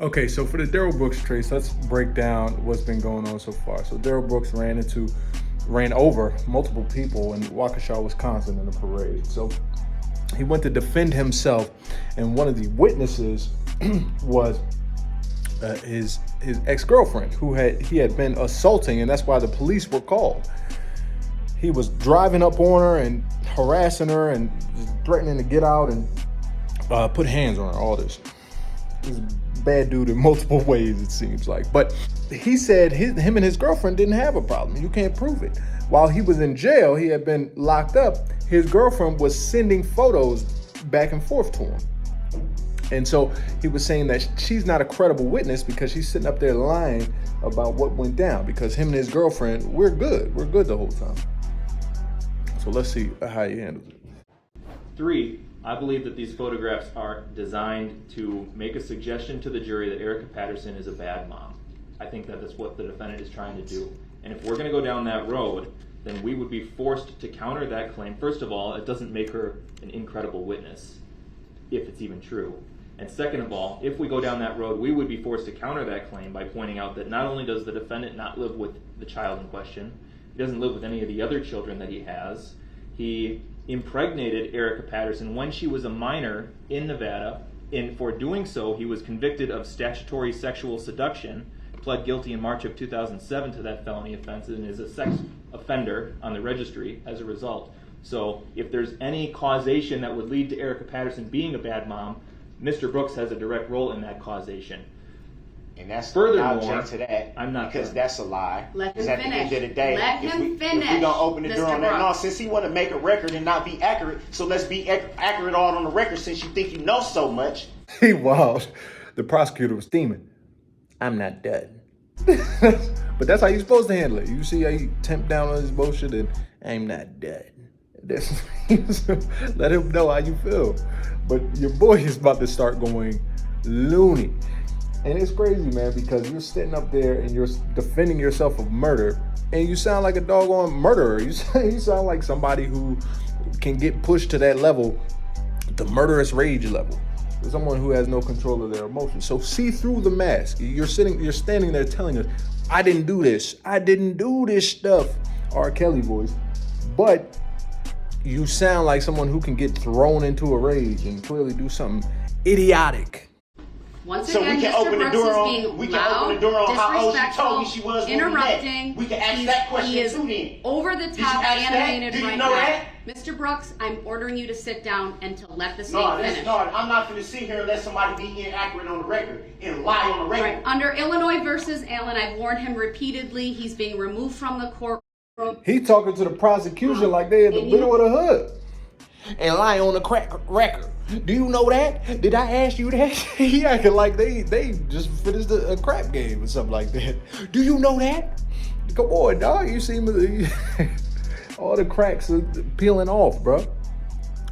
Okay, so for the Darrell Brooks trace, let's break down what's been going on so far. So Darrell Brooks ran over multiple people in Waukesha, Wisconsin in a parade. So he went to defend himself, and one of the witnesses was his ex-girlfriend who he had been assaulting, and that's why the police were called. He was driving up on her and harassing her and threatening to get out and put hands on her. All this. He's a bad dude in multiple ways, it seems like. But he said him and his girlfriend didn't have a problem. You can't prove it. While he was in jail, he had been locked up. His girlfriend was sending photos back and forth to him. And so he was saying that she's not a credible witness because she's sitting up there lying about what went down, because him and his girlfriend, we're good the whole time. So let's see how he handles it. 3, I believe that these photographs are designed to make a suggestion to the jury that Erica Patterson is a bad mom. I think that that's what the defendant is trying to do. And if we're going to go down that road, then we would be forced to counter that claim. First of all, it doesn't make her an incredible witness, if it's even true. And second of all, if we go down that road, we would be forced to counter that claim by pointing out that not only does the defendant not live with the child in question, he doesn't live with any of the other children that he has. He impregnated Erica Patterson when she was a minor in Nevada, and for doing so, he was convicted of statutory sexual seduction, pled guilty in March of 2007 to that felony offense, and is a sex offender on the registry as a result. So if there's any causation that would lead to Erica Patterson being a bad mom, Mr. Brooks has a direct role in that causation. And that's Furthermore, I object to that. I'm not because done. that's a lie. Let Because him at the end finish. of the day, Let if him we finish, gonna open the door Mr. on that, no, Brooks. since he want to make a record and not be accurate, so let's be accurate all on the record. Since you think you know so much, He wild. The prosecutor was steaming. I'm not done. But that's how you're supposed to handle it. You see how you temp down on his bullshit and I'm not done. Let him know how you feel. But your boy is about to start going loony. And it's crazy, man, because you're sitting up there and you're defending yourself of murder, and you sound like a doggone murderer. You sound like somebody who can get pushed to that level, the murderous rage level. Someone who has no control of their emotions. So see through the mask. You're standing there telling us, I didn't do this. I didn't do this stuff. R. Kelly voice. But you sound like someone who can get thrown into a rage and clearly do something idiotic. Once so again, we can Mr. open the Brooks door is on. being We can loud, open the door on how old she told me she disrespectful, was when we met. interrupting. We can ask that question he is too. Then over the Did you top ask that? animated Do you right know now. that? Mr. Brooks, I'm ordering you to sit down and to let the state No, finish. I'm not going to sit here and let somebody be inaccurate on the record and lie on the record. Right. Under Illinois versus Allen, I've warned him repeatedly. He's being removed from the courtroom. He talking to the prosecution like they in the middle of the hood. And lie on the crack record. Do you know that? Did I ask you that? He acting like they just finished a crap game or something like that. Do you know that? Come on, dog. You seem all the cracks are peeling off, bro.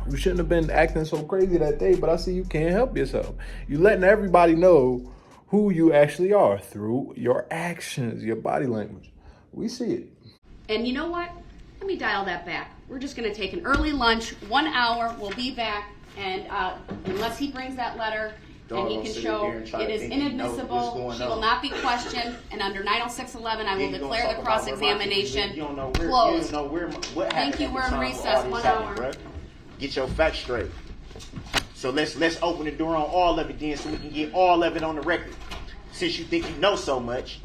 You shouldn't have been acting so crazy that day, but I see you can't help yourself. You letting everybody know who you actually are through your actions, your body language. We see it. And you know what? Let me dial that back. We're just going to take an early lunch, 1 hour. We'll be back. And unless he brings that letter and he can show it is inadmissible, she will not be questioned. And under 906.11, I will declare the cross-examination closed. Thank you. We're in recess, 1 hour. Get your facts straight. So let's open the door on all of it then, so we can get all of it on the record. Since you think you know so much.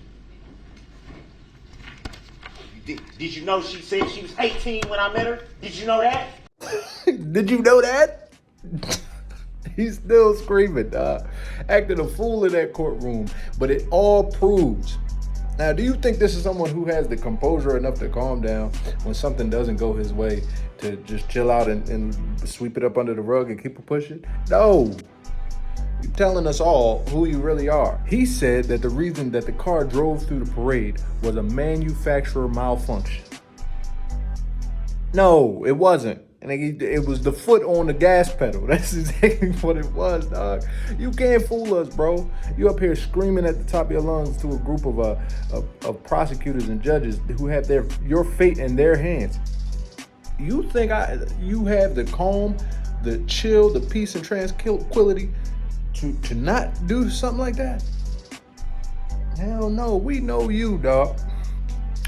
Did you know she said she was 18 when I met her? Did you know that? Did you know that? He's still screaming, acting a fool in that courtroom. But it all proves. Now, do you think this is someone who has the composure enough to calm down when something doesn't go his way, to just chill out and sweep it up under the rug and keep it pushing? No. You're telling us all who you really are. He said that the reason that the car drove through the parade was a manufacturer malfunction. No, it wasn't. And it was the foot on the gas pedal. That's exactly what it was, dog. You can't fool us, bro. You up here screaming at the top of your lungs to a group of prosecutors and judges who have your fate in their hands. You think you have the calm, the chill, the peace and tranquility to not do something like that? Hell no. We know you, dog.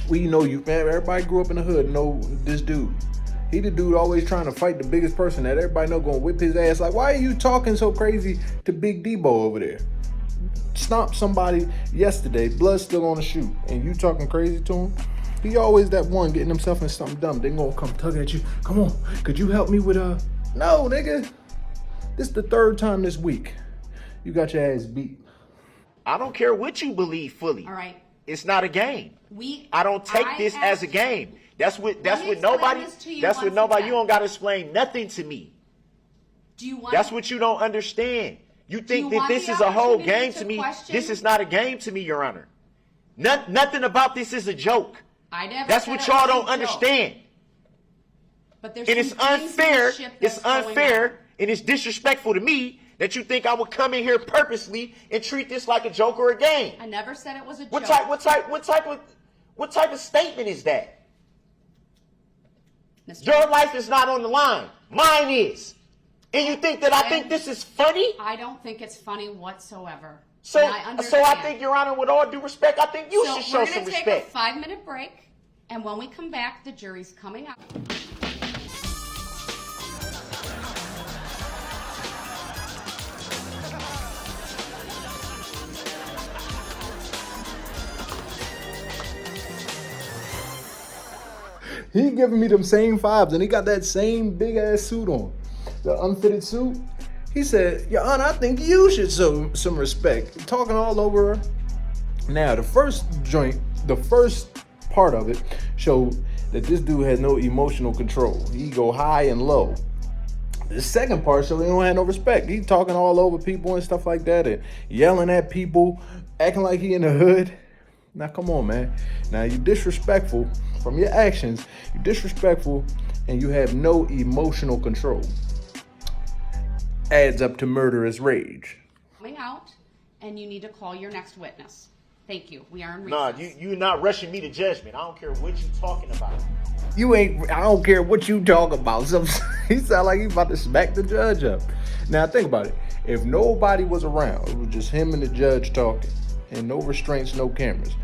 We know you, man. Everybody grew up in the hood, know this dude. He the dude always trying to fight the biggest person that everybody know gonna whip his ass. Like, why are you talking so crazy to Big Debo over there? Stomped somebody yesterday, blood still on the shoe, and you talking crazy to him? He always that one getting himself in something dumb. They gonna come tug at you. Come on, could you help me with No, nigga. This is the third time this week. You got your ass beat. I don't care what you believe fully. All right. It's not a game. I don't take this as a game. That's what nobody. That's what nobody. You don't gotta explain nothing to me. Do you want? That's what you don't understand. You think that this is a whole game to me. This is not a game to me, Your Honor. Nothing about this is a joke. That's what y'all don't understand. But there's and it's unfair. It's unfair and it's disrespectful to me that you think I would come in here purposely and treat this like a joke or a game. I never said it was a joke. What type of statement is that? Mr. Your life is not on the line. Mine is. And you think that I think this is funny? I don't think it's funny whatsoever. So I think, Your Honor, with all due respect, I think you should show some respect. We're going to take a 5-minute break, and when we come back, the jury's coming out. He giving me them same vibes, and he got that same big ass suit on, the unfitted suit. He said, Your Honor, I think you should show some respect. Talking all over her. Now, the first part of it showed that this dude has no emotional control. He go high and low. The second part showed he don't have no respect. He talking all over people and stuff like that, and yelling at people, acting like he in the hood. Now, come on, man. Now, you disrespectful from your actions. You disrespectful, and you have no emotional control. Adds up to murderous rage. Coming out, and you need to call your next witness. Thank you. We are in recess. Nah, you're not rushing me to judgment. I don't care what you talking about. I don't care what you talk about. So, he sound like he about to smack the judge up. Now, think about it. If nobody was around, it was just him and the judge talking, and no restraints, no cameras,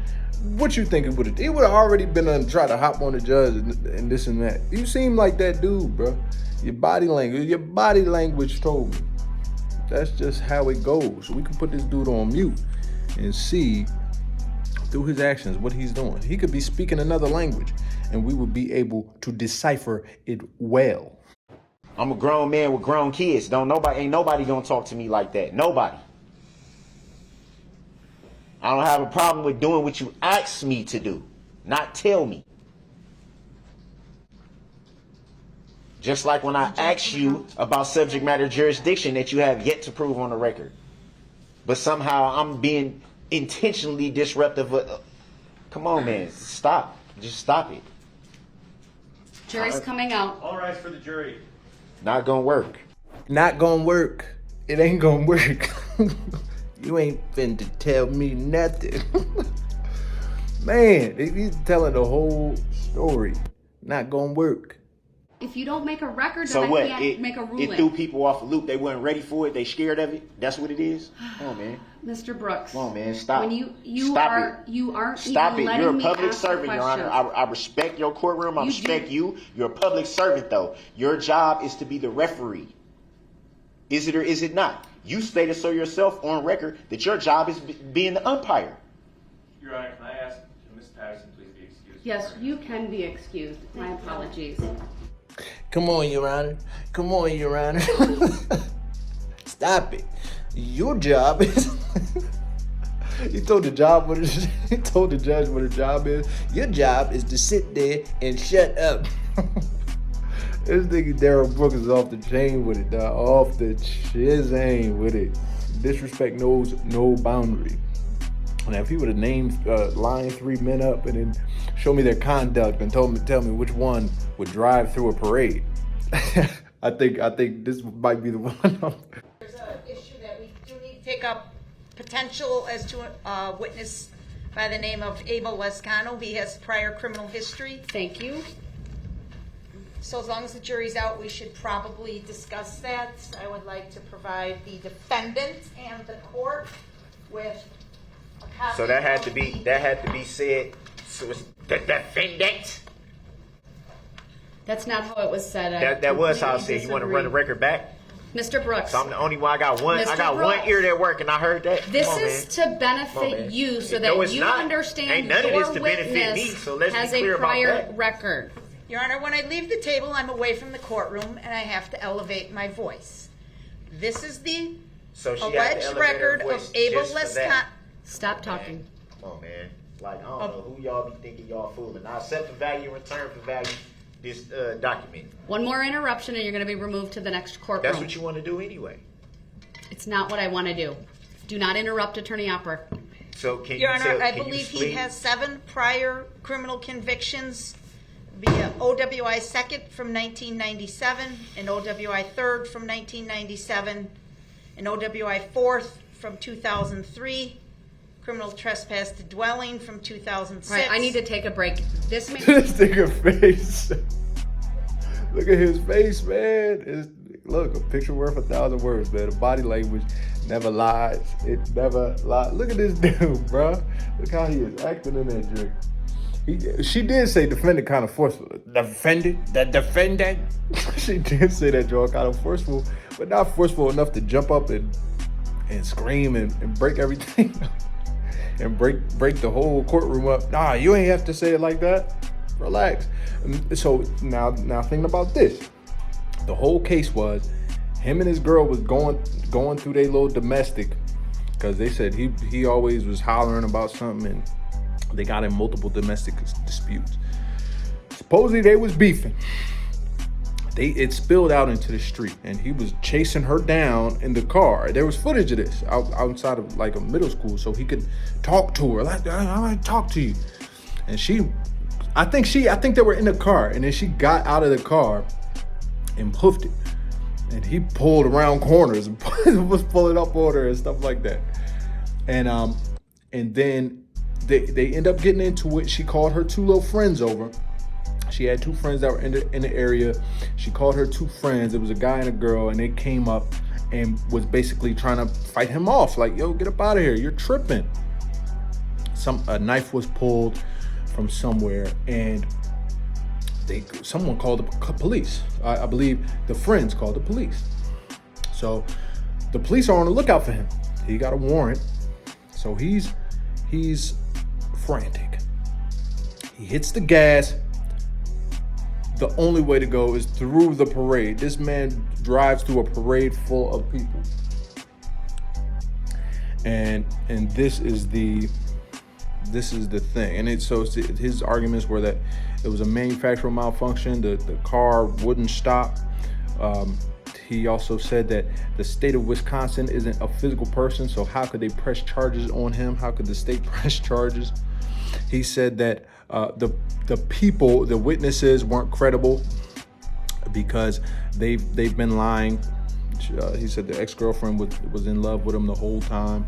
what you think it would have? He would have already been try to hop on the judge and this and that. You seem like that dude, bro. Your body language told me. That's just how it goes. We can put this dude on mute and see through his actions what he's doing. He could be speaking another language, and we would be able to decipher it well. I'm a grown man with grown kids. Ain't nobody gonna talk to me like that. Nobody. I don't have a problem with doing what you ask me to do, not tell me. Just like when I asked you about subject matter jurisdiction that you have yet to prove on the record. But somehow I'm being intentionally disruptive. Come on, man. Stop. Just stop it. Jury's coming out. All rise for the jury. Not gonna work. Not gonna work. It ain't gonna work. You ain't finna tell me nothing. Man, he's telling the whole story. Not gonna work. If you don't make a record, then So I what? can't make a ruling. It threw people off a loop. They weren't ready for it. They scared of it. That's what it is. Come on, man. Mr. Brooks. Come on, man. Stop. When you Stop aren't Stop even it. letting You're a me public ask the servant, Your Honor. questions. I respect your courtroom. I You respect do. you. You're a public servant, though. Your job is to be the referee. Is it or is it not? You stated so yourself on record that your job is being the umpire. Your Honor, can I ask Ms. Patterson please be excused? Yes, you can be excused. My apologies. Come on, Your Honor. Come on, Your Honor. Stop it. Your job is... He told the judge what her job is. Your job is to sit there and shut up. This nigga Daryl Brooks is off the chain with it, dog. Off the chisane with it. Disrespect knows no boundary. Now, if he would have named line 3 men up and then show me their conduct and tell me which one would drive through a parade, I think this might be the one. There's an issue that we do need to take up potential as to a witness by the name of Abel Lescano. He has prior criminal history. Thank you. So as long as the jury's out, we should probably discuss that. I would like to provide the defendant and the court with a copy. So that had of to be said. So it's the defendant. That's not how it was said. That was how I said. completely You want to disagree. run the record back? Mr. Brooks. So I'm the only one. I got one. I Mr. got one Brooks. ear that work, and I heard that. This Come on, is man. to benefit man. you so No, that it's you not. understand Ain't none of your this to benefit witness me, so let's be has clear a about prior that. record. Your Honor, when I leave the table, I'm away from the courtroom and I have to elevate my voice. This is the So she had to alleged elevate her record voice of Abel just for that. Lescott. Stop talking. Come on, man. Like, I don't know who y'all be thinking y'all fooling. I accept the value in return for value this document. One more interruption and you're going to be removed to the next courtroom. That's what you want to do anyway. It's not what I want to do. Do not interrupt Attorney Opera. So can Your you Honor, tell, I can you believe he explain- has 7 prior criminal convictions via OWI 2nd from 1997, and OWI 3rd from 1997, and OWI 4th from 2003, criminal trespass to dwelling from 2006. All right, I need to take a break. This man. This nigga face. Look at his face, man. Look, a picture worth 1,000 words, man. The body language never lies. It never lies. Look at this dude, bro. Look how he is acting in that drink. She did say defendant kind of forceful. The defendant. She did say that joke kind of forceful, but not forceful enough to jump up and scream and break everything and break the whole courtroom up. Nah, you ain't have to say it like that. Relax. So now thinking about this. The whole case was him and his girl was going through their little domestic, because they said he always was hollering about something and they got in multiple domestic disputes. Supposedly they was beefing. It spilled out into the street and he was chasing her down in the car. There was footage of this outside of like a middle school, so he could talk to her like, I want to talk to you. And I think they were in the car, and then she got out of the car and hoofed it, and he pulled around corners and was pulling up on her and stuff like that. And then they end up getting into it. She called her 2 little friends over. She had 2 friends that were in the area. She called her 2 friends. It was a guy and a girl, and they came up and was basically trying to fight him off. Like, yo, get up out of here. You're tripping. A knife was pulled from somewhere, and someone called the police. I believe the friends called the police. So the police are on the lookout for him. He got a warrant. So he's frantic. He hits the gas. The only way to go is through the parade. This man drives through a parade full of people. And this is the thing. And his arguments were that it was a manufacturing malfunction. The car wouldn't stop. He also said that the state of Wisconsin isn't a physical person, so how could they press charges on him? How could the state press charges? He said that the people, the witnesses, weren't credible because they've been lying. He said the ex-girlfriend was in love with him the whole time.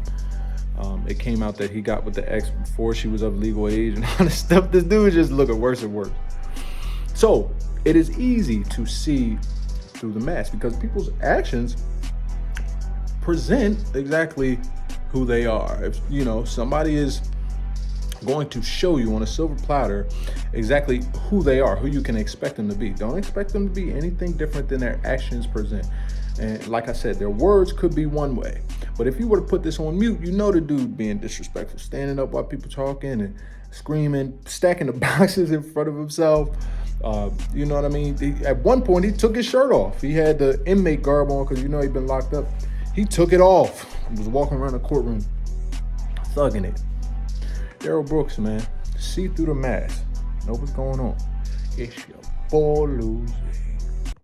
It came out that he got with the ex before she was of legal age and all this stuff. This dude just looking worse and worse. So it is easy to see through the mask because people's actions present exactly who they are. If somebody is going to show you on a silver platter exactly who they are, who you can expect them to be. Don't expect them to be anything different than their actions present. And like I said, their words could be one way, but if you were to put this on mute, the dude being disrespectful, standing up while people talking and screaming, stacking the boxes in front of himself. You know what I mean? At one point, he took his shirt off. He had the inmate garb on because he'd been locked up. He took it off. He was walking around the courtroom, thugging it. Darrell Brooks, man, see through the mask. Know what's going on. It's your boy Lucy.